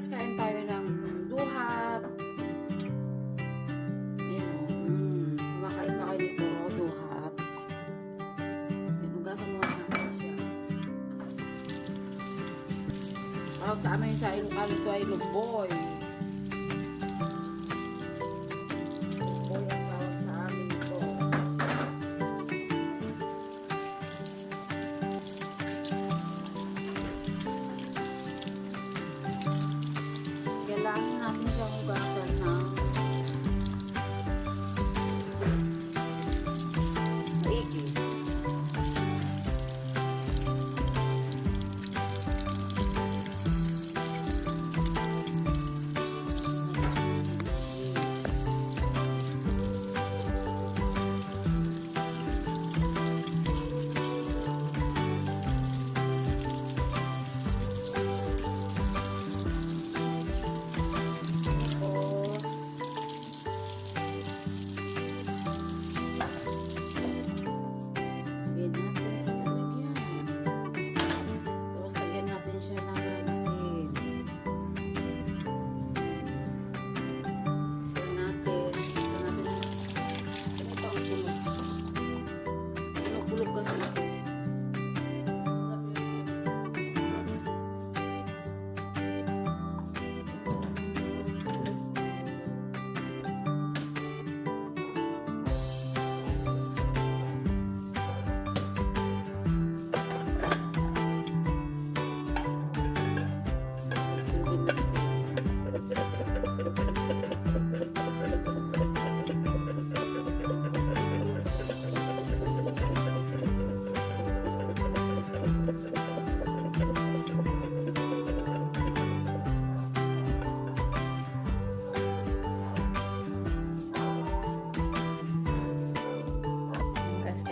guys, kain tayo ng duhat. Yan o. Kumakain na kayo dito, duhat. Yan, hugasan mo na siya. Tawag sa amin sa Ilocano ito ay luboy. Luboy ang tawag sa amin ito. Kailangan natin siyang hugasan ng maigi. Kasi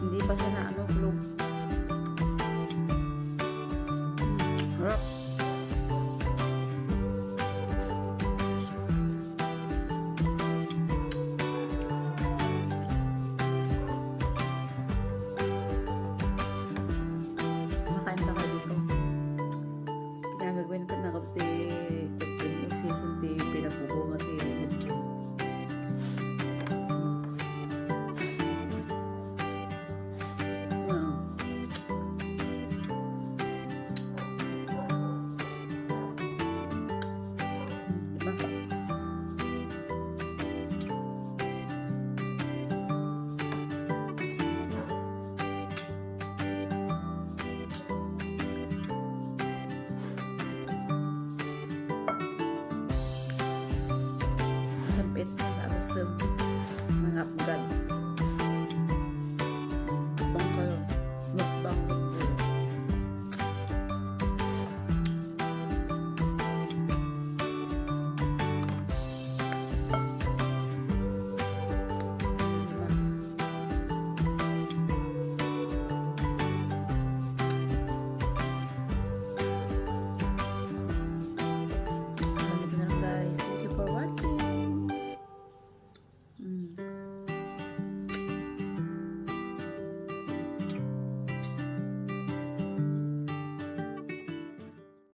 hindi pa siya na ano, vlog. Harap. Makain ba kayo dito? Kaya magawin ko na kapatid.